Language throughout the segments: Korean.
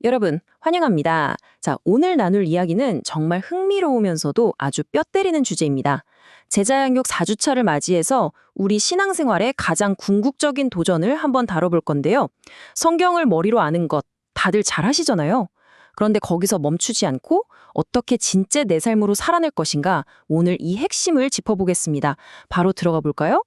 여러분, 환영합니다. 자, 오늘 나눌 이야기는 정말 흥미로우면서도 아주 뼈 때리는 주제입니다. 제자양육 4주차를 맞이해서 우리 신앙생활의 가장 궁극적인 도전을 한번 다뤄볼 건데요. 성경을 머리로 아는 것 다들 잘 하시잖아요. 그런데 거기서 멈추지 않고 어떻게 진짜 내 삶으로 살아낼 것인가 오늘 이 핵심을 짚어보겠습니다. 바로 들어가 볼까요?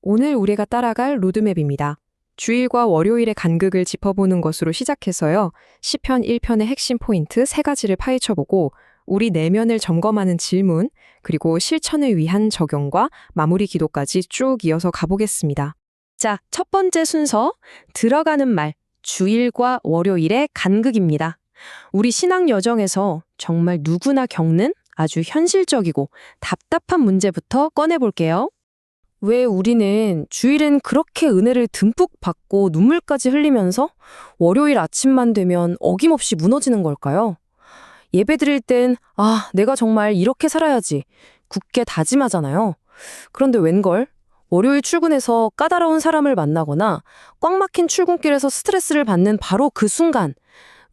오늘 우리가 따라갈 로드맵입니다. 주일과 월요일의 간극을 짚어보는 것으로 시작해서요. 시편 1편의 핵심 포인트 3가지를 파헤쳐보고 우리 내면을 점검하는 질문, 그리고 실천을 위한 적용과 마무리 기도까지 쭉 이어서 가보겠습니다. 자, 첫 번째 순서, 들어가는 말, 주일과 월요일의 간극입니다. 우리 신앙 여정에서 정말 누구나 겪는 아주 현실적이고 답답한 문제부터 꺼내볼게요. 왜 우리는 주일엔 그렇게 은혜를 듬뿍 받고 눈물까지 흘리면서 월요일 아침만 되면 어김없이 무너지는 걸까요? 예배 드릴 땐 내가 정말 이렇게 살아야지 굳게 다짐하잖아요. 그런데 웬걸? 월요일 출근해서 까다로운 사람을 만나거나 꽉 막힌 출근길에서 스트레스를 받는 바로 그 순간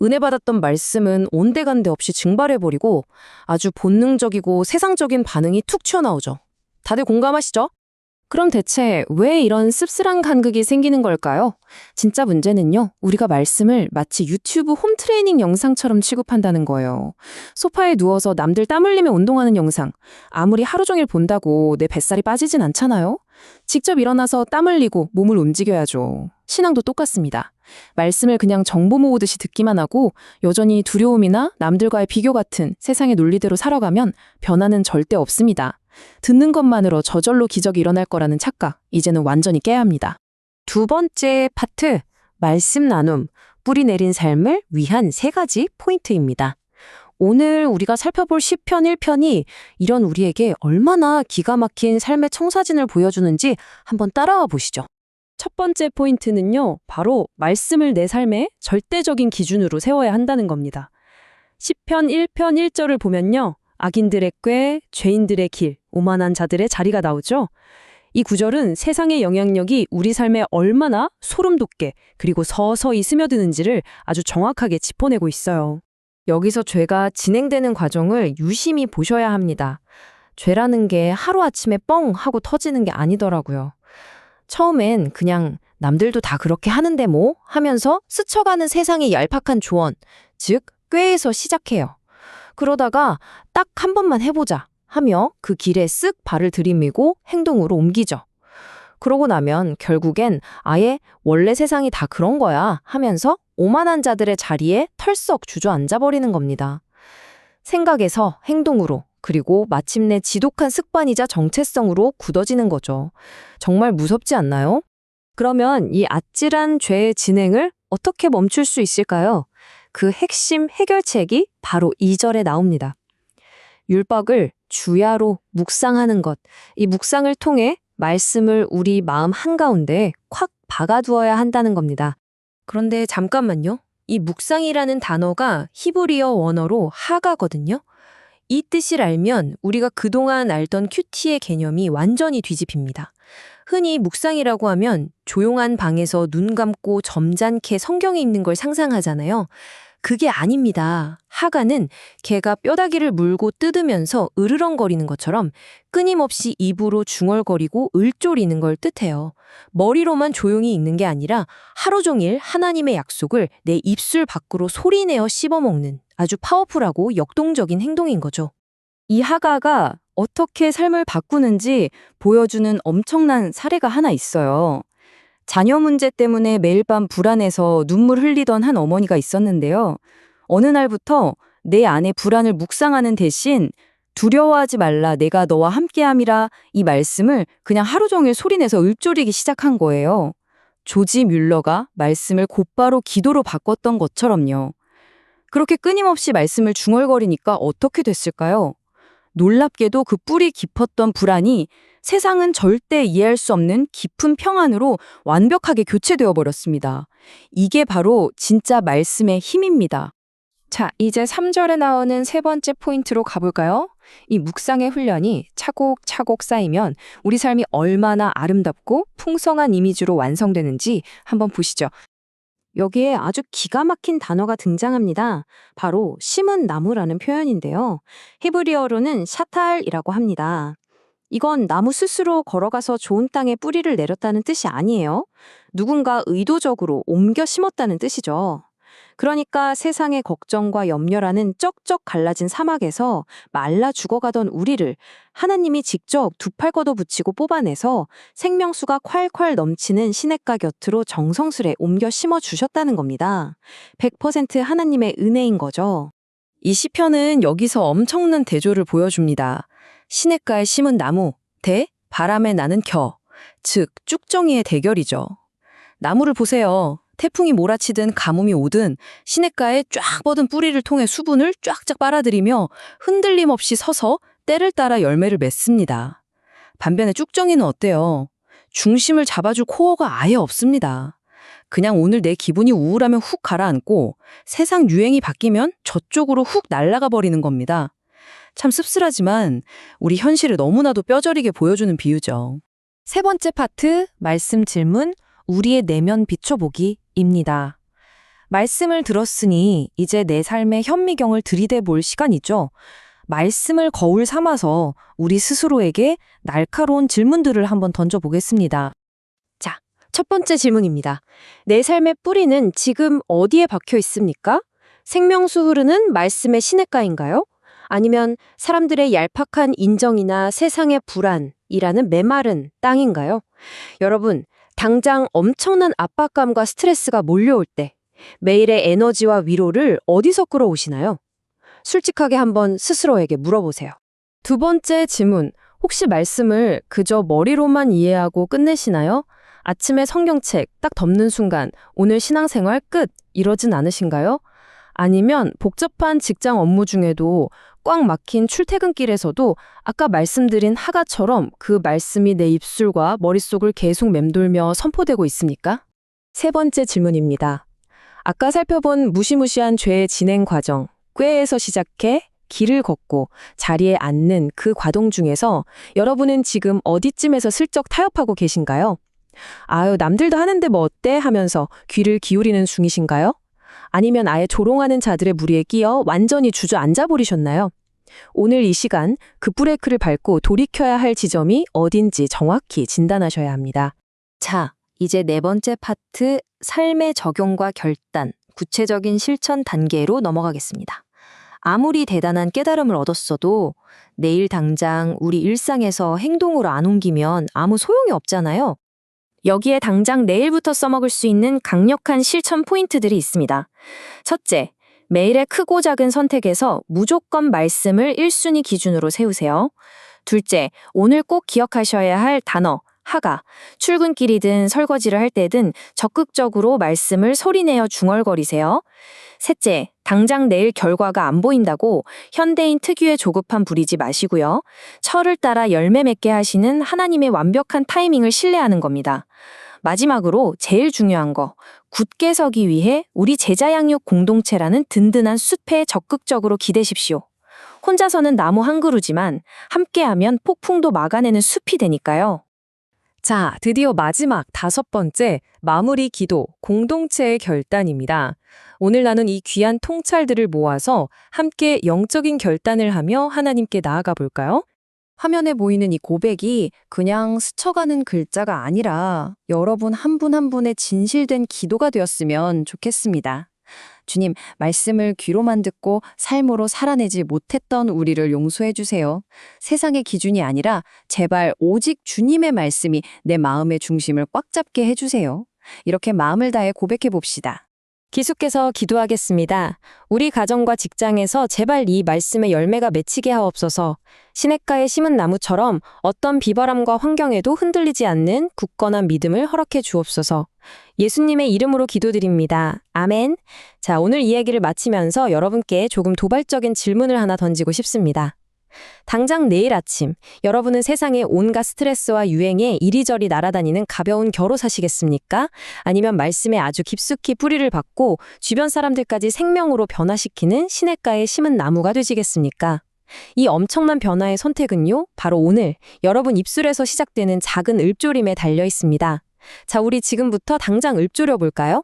은혜 받았던 말씀은 온데간데 없이 증발해버리고 아주 본능적이고 세상적인 반응이 툭 튀어나오죠. 다들 공감하시죠? 그럼 대체 왜 이런 씁쓸한 간극이 생기는 걸까요? 진짜 문제는요, 우리가 말씀을 마치 유튜브 홈트레이닝 영상처럼 취급한다는 거예요. 소파에 누워서 남들 땀 흘리며 운동하는 영상, 아무리 하루 종일 본다고 내 뱃살이 빠지진 않잖아요? 직접 일어나서 땀 흘리고 몸을 움직여야죠. 신앙도 똑같습니다. 말씀을 그냥 정보 모으듯이 듣기만 하고 여전히 두려움이나 남들과의 비교 같은 세상의 논리대로 살아가면 변화는 절대 없습니다. 듣는 것만으로 저절로 기적이 일어날 거라는 착각, 이제는 완전히 깨야 합니다. 두 번째 파트, 말씀 나눔, 뿌리 내린 삶을 위한 3가지 포인트입니다. 오늘 우리가 살펴볼 시편 1편이 이런 우리에게 얼마나 기가 막힌 삶의 청사진을 보여주는지 한번 따라와 보시죠. 첫 번째 포인트는요, 바로 말씀을 내 삶의 절대적인 기준으로 세워야 한다는 겁니다. 시편 1편 1절을 보면요, 악인들의 꾀, 죄인들의 길, 오만한 자들의 자리가 나오죠. 이 구절은 세상의 영향력이 우리 삶에 얼마나 소름 돋게 그리고 서서히 스며드는지를 아주 정확하게 짚어내고 있어요. 여기서 죄가 진행되는 과정을 유심히 보셔야 합니다. 죄라는 게 하루아침에 뻥 하고 터지는 게 아니더라고요. 처음엔 그냥 남들도 다 그렇게 하는데 뭐 하면서 스쳐가는 세상의 얄팍한 조언, 즉 꾀에서 시작해요. 그러다가 딱 한 번만 해보자 하며 그 길에 쓱 발을 들이밀고 행동으로 옮기죠. 그러고 나면 결국엔 아예 원래 세상이 다 그런 거야 하면서 오만한 자들의 자리에 털썩 주저앉아버리는 겁니다. 생각에서 행동으로, 그리고 마침내 지독한 습관이자 정체성으로 굳어지는 거죠. 정말 무섭지 않나요? 그러면 이 아찔한 죄의 진행을 어떻게 멈출 수 있을까요? 그 핵심 해결책이 바로 2절에 나옵니다. 율법을 주야로 묵상하는 것. 이 묵상을 통해 말씀을 우리 마음 한가운데 콱 박아두어야 한다는 겁니다. 그런데 잠깐만요. 이 묵상이라는 단어가 히브리어 원어로 하가거든요. 이 뜻을 알면 우리가 그동안 알던 큐티의 개념이 완전히 뒤집힙니다. 흔히 묵상이라고 하면 조용한 방에서 눈 감고 점잖게 성경에 있는 걸 상상하잖아요. 그게 아닙니다. 하가는 개가 뼈다귀를 물고 뜯으면서 으르렁거리는 것처럼 끊임없이 입으로 중얼거리고 을조리는 걸 뜻해요. 머리로만 조용히 읽는 게 아니라 하루 종일 하나님의 약속을 내 입술 밖으로 소리내어 씹어먹는 아주 파워풀하고 역동적인 행동인 거죠. 이 하가가 어떻게 삶을 바꾸는지 보여주는 엄청난 사례가 하나 있어요. 자녀 문제 때문에 매일 밤 불안해서 눈물 흘리던 한 어머니가 있었는데요. 어느 날부터 내 안의 불안을 묵상하는 대신 두려워하지 말라 내가 너와 함께함이라 이 말씀을 그냥 하루 종일 소리내서 읊조리기 시작한 거예요. 조지 뮬러가 말씀을 곧바로 기도로 바꿨던 것처럼요. 그렇게 끊임없이 말씀을 중얼거리니까 어떻게 됐을까요? 놀랍게도 그 뿌리 깊었던 불안이 세상은 절대 이해할 수 없는 깊은 평안으로 완벽하게 교체되어 버렸습니다. 이게 바로 진짜 말씀의 힘입니다. 자, 이제 3절에 나오는 3번째 포인트로 가볼까요? 이 묵상의 훈련이 차곡차곡 쌓이면 우리 삶이 얼마나 아름답고 풍성한 이미지로 완성되는지 한번 보시죠. 여기에 아주 기가 막힌 단어가 등장합니다. 바로 심은 나무라는 표현인데요. 히브리어로는 샤탈이라고 합니다. 이건 나무 스스로 걸어가서 좋은 땅에 뿌리를 내렸다는 뜻이 아니에요. 누군가 의도적으로 옮겨 심었다는 뜻이죠. 그러니까 세상의 걱정과 염려라는 쩍쩍 갈라진 사막에서 말라 죽어가던 우리를 하나님이 직접 두 팔 걷어붙이고 뽑아내서 생명수가 콸콸 넘치는 시냇가 곁으로 정성스레 옮겨 심어 주셨다는 겁니다. 100% 하나님의 은혜인 거죠. 이 시편은 여기서 엄청난 대조를 보여줍니다. 시냇가에 심은 나무 대 바람에 나는 겨, 즉 쭉정이의 대결이죠. 나무를 보세요. 태풍이 몰아치든 가뭄이 오든 시냇가에 쫙 뻗은 뿌리를 통해 수분을 쫙쫙 빨아들이며 흔들림 없이 서서 때를 따라 열매를 맺습니다. 반면에 쭉정이는 어때요? 중심을 잡아줄 코어가 아예 없습니다. 그냥 오늘 내 기분이 우울하면 훅 가라앉고 세상 유행이 바뀌면 저쪽으로 훅 날아가 버리는 겁니다. 참 씁쓸하지만 우리 현실을 너무나도 뼈저리게 보여주는 비유죠. 세 번째 파트, 말씀 질문, 우리의 내면 비춰보기입니다. 말씀을 들었으니 이제 내 삶의 현미경을 들이대 볼 시간이죠. 말씀을 거울 삼아서 우리 스스로에게 날카로운 질문들을 한번 던져보겠습니다. 첫 번째 질문입니다. 내 삶의 뿌리는 지금 어디에 박혀 있습니까? 생명수 흐르는 말씀의 시냇가인가요? 아니면 사람들의 얄팍한 인정이나 세상의 불안이라는 메마른 땅인가요? 여러분, 당장 엄청난 압박감과 스트레스가 몰려올 때 매일의 에너지와 위로를 어디서 끌어오시나요? 솔직하게 한번 스스로에게 물어보세요. 두 번째 질문, 혹시 말씀을 그저 머리로만 이해하고 끝내시나요? 아침에 성경책 딱 덮는 순간 오늘 신앙생활 끝 이러진 않으신가요? 아니면 복잡한 직장 업무 중에도 꽉 막힌 출퇴근길에서도 아까 말씀드린 하가처럼 그 말씀이 내 입술과 머릿속을 계속 맴돌며 선포되고 있습니까? 세 번째 질문입니다. 아까 살펴본 무시무시한 죄의 진행 과정, 꾀에서 시작해 길을 걷고 자리에 앉는 그 과정 중에서 여러분은 지금 어디쯤에서 슬쩍 타협하고 계신가요? 아유, 남들도 하는데 뭐 어때? 하면서 귀를 기울이는 중이신가요? 아니면 아예 조롱하는 자들의 무리에 끼어 완전히 주저앉아 버리셨나요? 오늘 이 시간 그 브레이크를 밟고 돌이켜야 할 지점이 어딘지 정확히 진단하셔야 합니다. 자, 이제 네 번째 파트, 삶의 적용과 결단, 구체적인 실천 단계로 넘어가겠습니다. 아무리 대단한 깨달음을 얻었어도 내일 당장 우리 일상에서 행동으로 안 옮기면 아무 소용이 없잖아요. 여기에 당장 내일부터 써먹을 수 있는 강력한 실천 포인트들이 있습니다. 첫째, 매일의 크고 작은 선택에서 무조건 말씀을 1순위 기준으로 세우세요. 둘째, 오늘 꼭 기억하셔야 할 단어, 하가, 출근길이든 설거지를 할 때든 적극적으로 말씀을 소리내어 중얼거리세요. 셋째, 당장 내일 결과가 안 보인다고 현대인 특유의 조급함 부리지 마시고요. 철을 따라 열매 맺게 하시는 하나님의 완벽한 타이밍을 신뢰하는 겁니다. 마지막으로 제일 중요한 거, 굳게 서기 위해 우리 제자 양육 공동체라는 든든한 숲에 적극적으로 기대십시오. 혼자서는 나무 한 그루지만 함께하면 폭풍도 막아내는 숲이 되니까요. 자, 드디어 마지막 다섯 번째, 마무리 기도, 공동체의 결단입니다. 오늘 나눈 이 귀한 통찰들을 모아서 함께 영적인 결단을 하며 하나님께 나아가 볼까요? 화면에 보이는 이 고백이 그냥 스쳐가는 글자가 아니라 여러분 한 분 한 분의 진실된 기도가 되었으면 좋겠습니다. 주님, 말씀을 귀로만 듣고 삶으로 살아내지 못했던 우리를 용서해 주세요. 세상의 기준이 아니라 제발 오직 주님의 말씀이 내 마음의 중심을 꽉 잡게 해주세요. 이렇게 마음을 다해 고백해 봅시다. 기숙해서 기도하겠습니다. 우리 가정과 직장에서 제발 이 말씀의 열매가 맺히게 하옵소서. 시냇가에 심은 나무처럼 어떤 비바람과 환경에도 흔들리지 않는 굳건한 믿음을 허락해 주옵소서. 예수님의 이름으로 기도드립니다. 아멘. 자, 오늘 이야기를 마치면서 여러분께 조금 도발적인 질문을 하나 던지고 싶습니다. 당장 내일 아침, 여러분은 세상의 온갖 스트레스와 유행에 이리저리 날아다니는 가벼운 겨로 사시겠습니까? 아니면 말씀에 아주 깊숙이 뿌리를 박고 주변 사람들까지 생명으로 변화시키는 시냇가에 심은 나무가 되시겠습니까? 이 엄청난 변화의 선택은요, 바로 오늘 여러분 입술에서 시작되는 작은 읊조림에 달려 있습니다. 자, 우리 지금부터 당장 읊조려 볼까요?